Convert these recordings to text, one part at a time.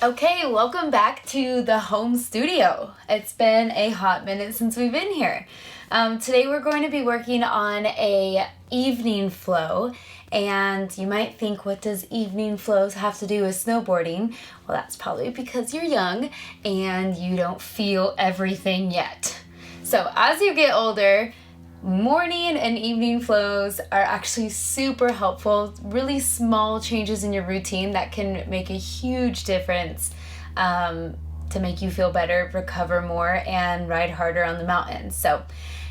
Okay, welcome back to the home studio. It's been a hot minute since we've been here. Today we're going to be working on a evening flow, and you might think, what does evening flows have to do with snowboarding? Well, that's probably because you're young and you don't feel everything yet. So as you get older, morning and evening flows are actually super helpful. Really small changes in your routine that can make a huge difference to make you feel better, recover more, and ride harder on the mountain. So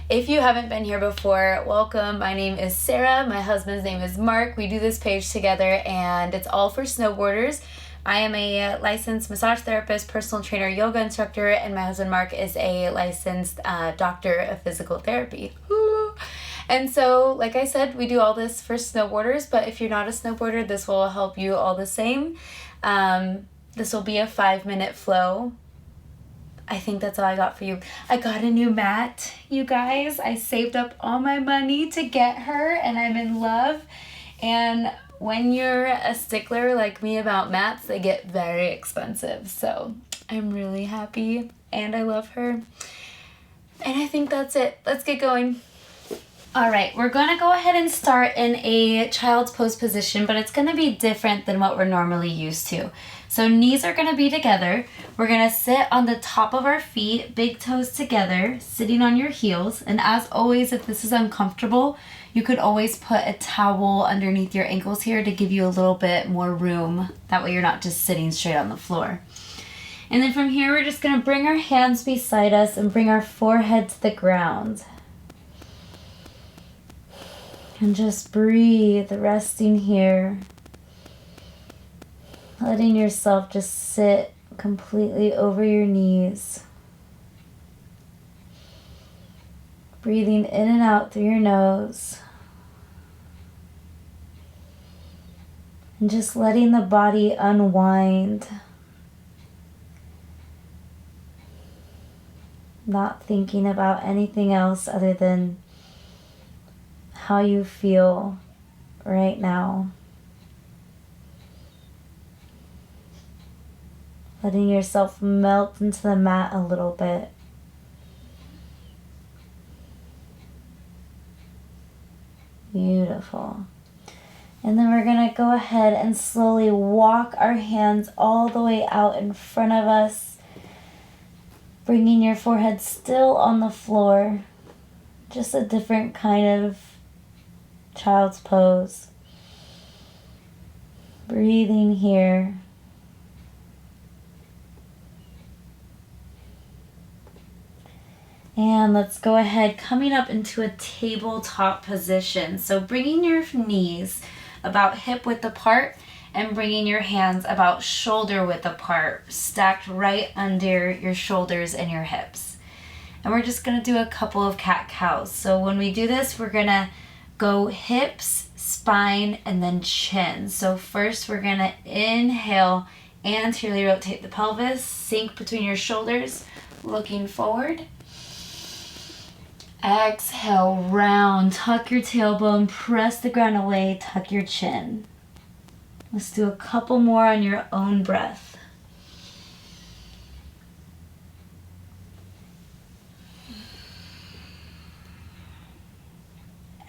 if you haven't been here before, welcome. My name is Sarah. My husband's name is Mark. We do this page together, and it's all for snowboarders. I am a licensed massage therapist, personal trainer, yoga instructor, and my husband Mark is a licensed doctor of physical therapy. And so, like I said, we do all this for snowboarders, but if you're not a snowboarder, this will help you all the same. This will be a 5-minute flow. I think that's all I got for you. I got a new mat, you guys. I saved up all my money to get her, and I'm in love. And when you're a stickler like me about mats, they get very expensive. So I'm really happy, and I love her. And I think that's it. Let's get going. All right, we're gonna go ahead and start in a child's pose position, but it's gonna be different than what we're normally used to. So knees are gonna be together. We're gonna sit on the top of our feet, big toes together, sitting on your heels. And as always, if this is uncomfortable, you could always put a towel underneath your ankles here to give you a little bit more room. That way you're not just sitting straight on the floor. And then from here, we're just gonna bring our hands beside us and bring our forehead to the ground. And just breathe, resting here. Letting yourself just sit completely over your knees. Breathing in and out through your nose. And just letting the body unwind. Not thinking about anything else other than how you feel right now. Letting yourself melt into the mat a little bit. Beautiful. And then we're going to go ahead and slowly walk our hands all the way out in front of us, bringing your forehead still on the floor. Just a different kind of child's pose. Breathing here. And let's go ahead, coming up into a tabletop position. So bringing your knees about hip width apart and bringing your hands about shoulder width apart, stacked right under your shoulders and your hips. And we're just gonna do a couple of cat-cows. So when we do this, we're gonna go hips, spine, and then chin. So first we're gonna inhale, anteriorly rotate the pelvis, sink between your shoulders, looking forward. Exhale, round, tuck your tailbone, press the ground away, tuck your chin. Let's do a couple more on your own breath.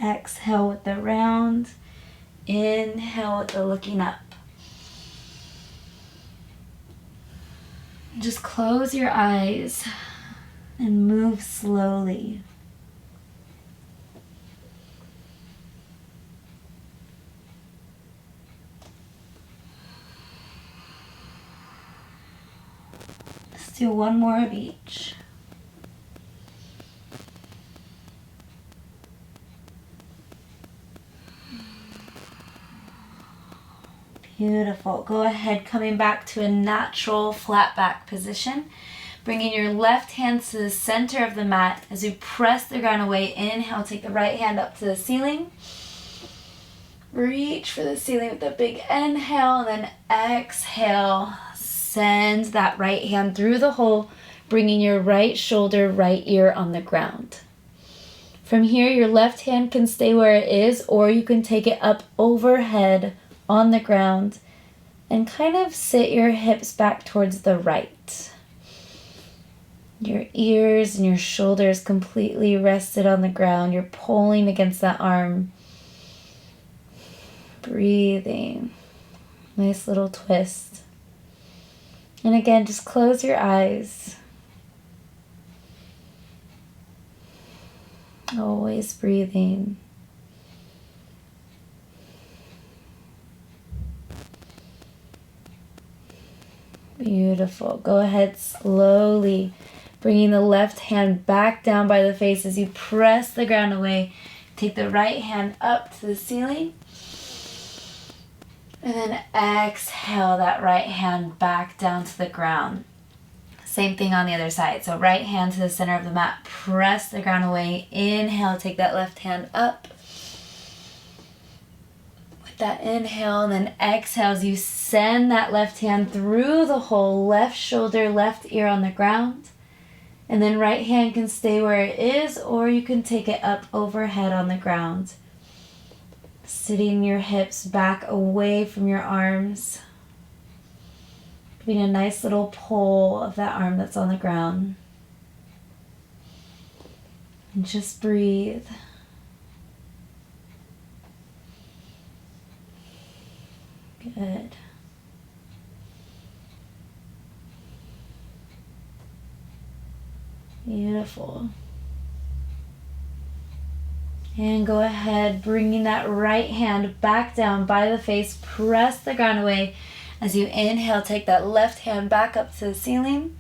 Exhale with the round, inhale with the looking up. Just close your eyes and move slowly. Let's do one more of each. Beautiful. Go ahead, coming back to a natural flat back position. Bringing your left hand to the center of the mat as you press the ground away. Inhale, take the right hand up to the ceiling. Reach for the ceiling with a big inhale, and then exhale. Send that right hand through the hole, bringing your right shoulder, right ear on the ground. From here, your left hand can stay where it is, or you can take it up overhead on the ground And kind of sit your hips back towards the right. Your ears and your shoulders completely rested on the ground. You're pulling against that arm. Breathing. Nice little twist. And again, just close your eyes. Always breathing. Beautiful. Go ahead slowly, bringing the left hand back down by the face as you press the ground away. Take the right hand up to the ceiling. And then exhale that right hand back down to the ground. Same thing on the other side. So right hand to the center of the mat, press the ground away. Inhale, take that left hand up. With that inhale, and then exhale as you send that left hand through the whole left shoulder, left ear on the ground. And then right hand can stay where it is, or you can take it up overhead on the ground. Sitting your hips back away from your arms. Giving a nice little pull of that arm that's on the ground. And just breathe. Good. Beautiful. And go ahead, bringing that right hand back down by the face. Press the ground away. As you inhale, take that left hand back up to the ceiling.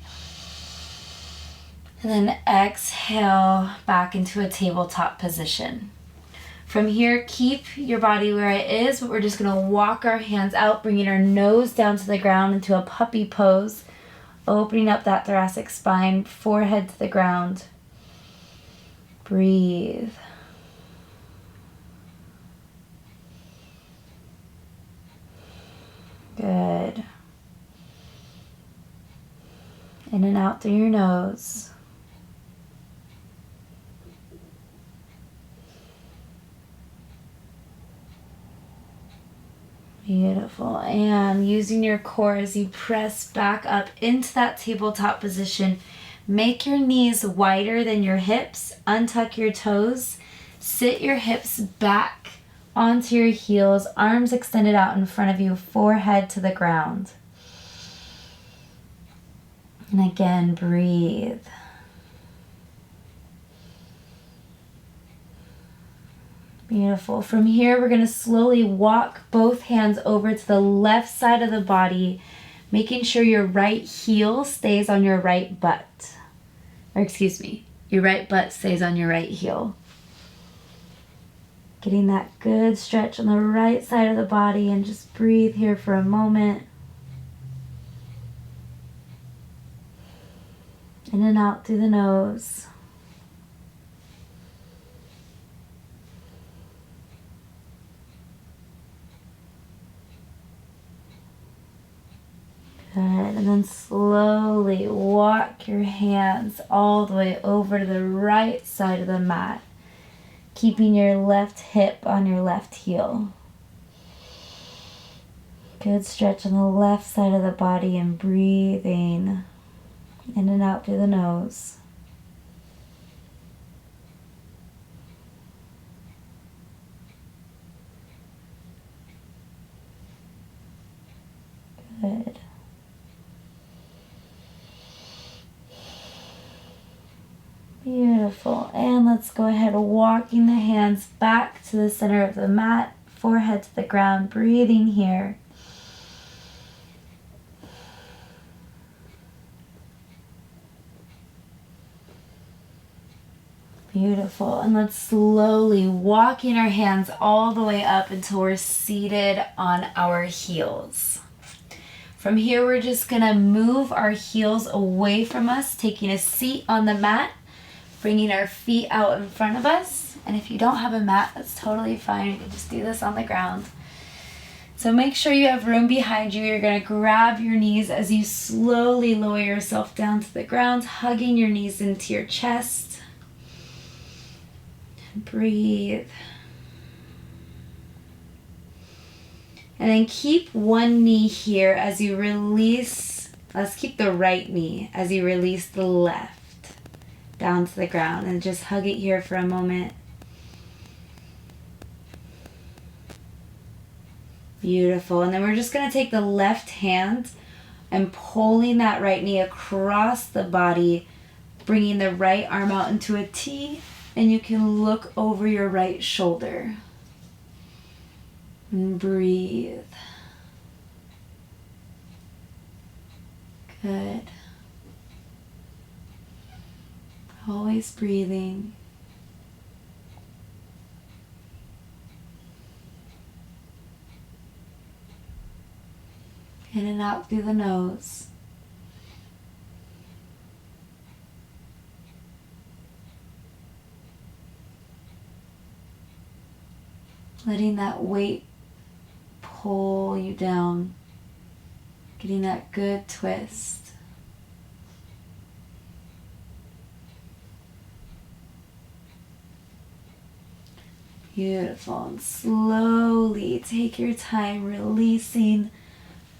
And then exhale back into a tabletop position. From here, keep your body where it is, but we're just going to walk our hands out, bringing our nose down to the ground into a puppy pose, opening up that thoracic spine, forehead to the ground. Breathe. Good. In and out through your nose. Beautiful. And using your core as you press back up into that tabletop position, make your knees wider than your hips. Untuck your toes. Sit your hips back onto your heels, arms extended out in front of you, forehead to the ground. And again, breathe. Beautiful. From here, we're going to slowly walk both hands over to the left side of the body, making sure your right heel stays on your right butt. Or excuse me, your right butt stays on your right heel. Getting that good stretch on the right side of the body, and just breathe here for a moment. In and out through the nose. Good. And then slowly walk your hands all the way over to the right side of the mat, keeping your left hip on your left heel. Good stretch on the left side of the body, and breathing in and out through the nose. Good. Beautiful. And let's go ahead, walking the hands back to the center of the mat, forehead to the ground, breathing here. Beautiful. And let's slowly walking our hands all the way up until we're seated on our heels. From here, we're just going to move our heels away from us, taking a seat on the mat, bringing our feet out in front of us. And if you don't have a mat, that's totally fine. You can just do this on the ground. So make sure you have room behind you. You're going to grab your knees as you slowly lower yourself down to the ground, hugging your knees into your chest. And breathe. And then keep one knee here as you release. Let's keep the right knee as you release the left down to the ground, and just hug it here for a moment. Beautiful. And then we're just going to take the left hand and pulling that right knee across the body, bringing the right arm out into a T, and you can look over your right shoulder. And breathe. Good. Always breathing. In and out through the nose. Letting that weight pull you down. Getting that good twist. Beautiful. And slowly take your time releasing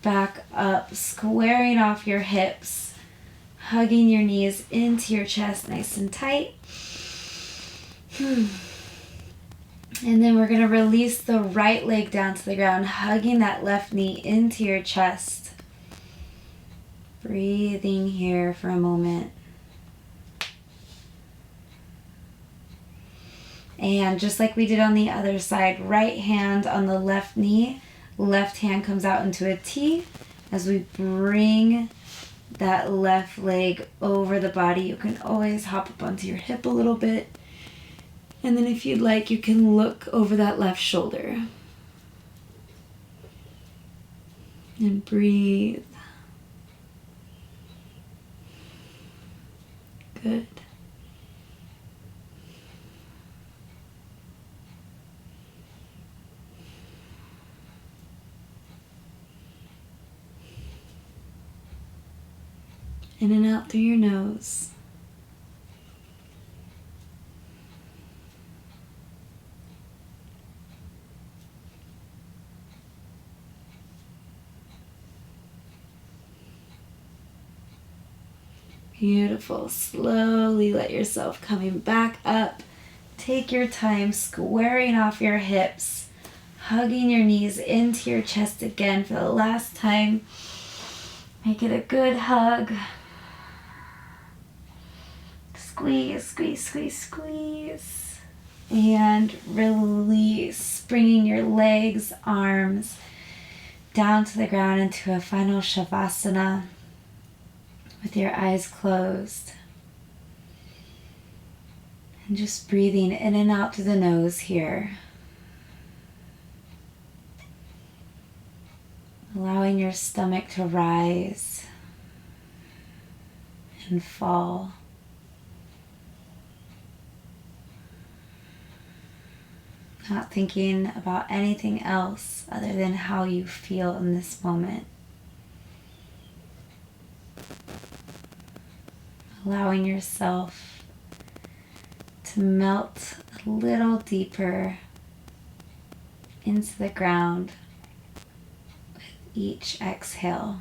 back up, squaring off your hips, hugging your knees into your chest nice and tight. And then we're going to release the right leg down to the ground, hugging that left knee into your chest. Breathing here for a moment. And just like we did on the other side, right hand on the left knee, left hand comes out into a T as we bring that left leg over the body. You can always hop up onto your hip a little bit. And then if you'd like, you can look over that left shoulder. And breathe. Good. In and out through your nose. Beautiful. Slowly let yourself coming back up. Take your time squaring off your hips, hugging your knees into your chest again for the last time. Make it a good hug. Squeeze, squeeze, squeeze, squeeze. And release, bringing your legs, arms down to the ground into a final Shavasana with your eyes closed. And just breathing in and out through the nose here. Allowing your stomach to rise and fall. Not thinking about anything else other than how you feel in this moment. Allowing yourself to melt a little deeper into the ground with each exhale.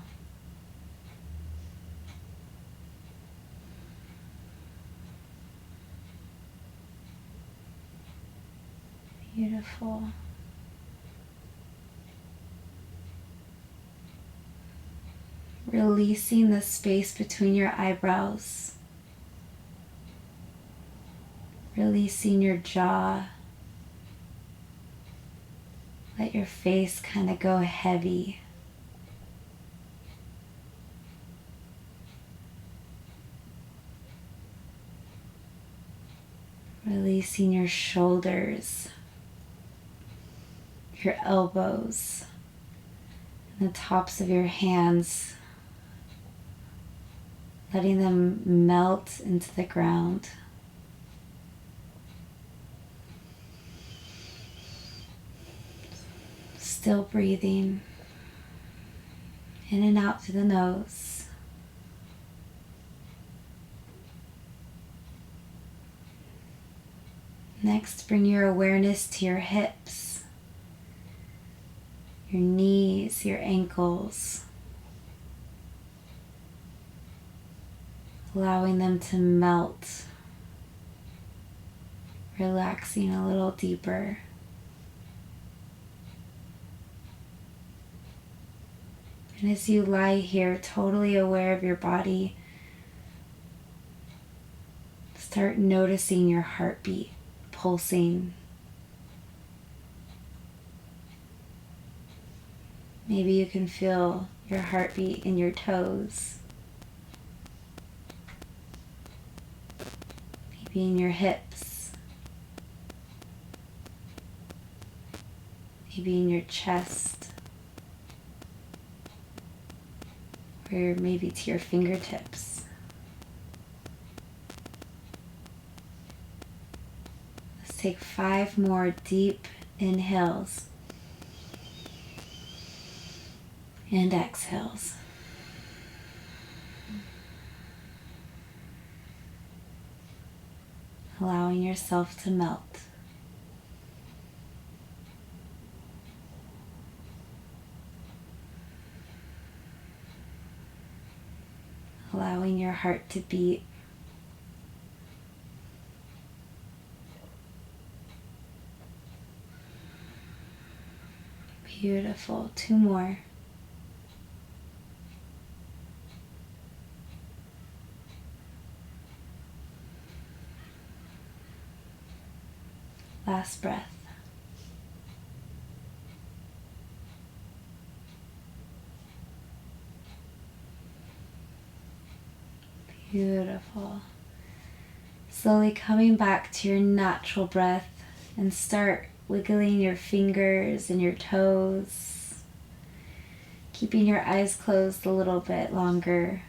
Beautiful. Releasing the space between your eyebrows. Releasing your jaw. Let your face kind of go heavy. Releasing your shoulders, your elbows, and the tops of your hands, letting them melt into the ground. Still breathing in and out through the nose. Next, bring your awareness to your hips, your knees, your ankles, allowing them to melt, relaxing a little deeper. And as you lie here, totally aware of your body, start noticing your heartbeat pulsing. Maybe you can feel your heartbeat in your toes, maybe in your hips, maybe in your chest, or maybe to your fingertips. Let's take 5 more deep inhales and exhales. Allowing yourself to melt. Allowing your heart to beat. Beautiful. 2 more. Last breath. Beautiful. Slowly coming back to your natural breath and start wiggling your fingers and your toes. Keeping your eyes closed a little bit longer.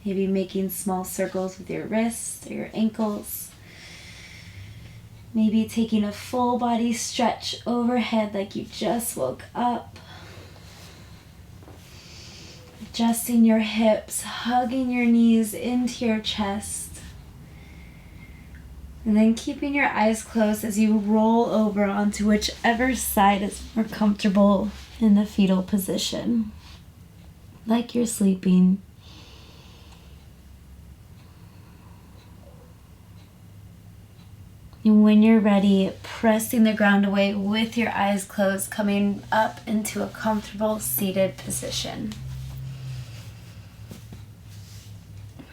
Maybe making small circles with your wrists or your ankles. Maybe taking a full body stretch overhead like you just woke up. Adjusting your hips, hugging your knees into your chest. And then keeping your eyes closed as you roll over onto whichever side is more comfortable in the fetal position. Like you're sleeping. And when you're ready, pressing the ground away with your eyes closed, coming up into a comfortable seated position.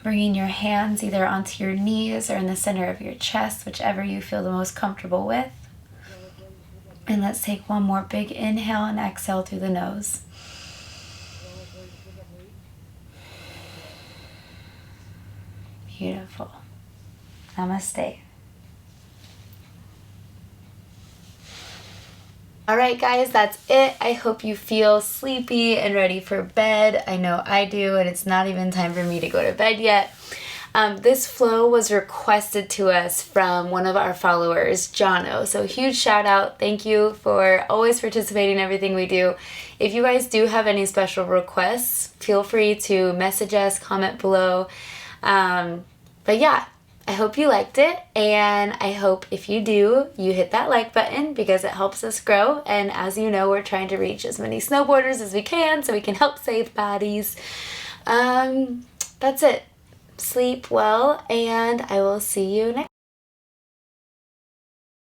Bringing your hands either onto your knees or in the center of your chest, whichever you feel the most comfortable with. And let's take one more big inhale and exhale through the nose. Beautiful. Namaste. Alright guys, that's it. I hope you feel sleepy and ready for bed. I know I do, and it's not even time for me to go to bed yet. This flow was requested to us from one of our followers, Johnnno. So huge shout out. Thank you for always participating in everything we do. If you guys do have any special requests, feel free to message us, comment below. But yeah. I hope you liked it, and I hope if you do, you hit that like button because it helps us grow. And as you know, we're trying to reach as many snowboarders as we can so we can help save bodies. That's it. Sleep well, and I will see you next time.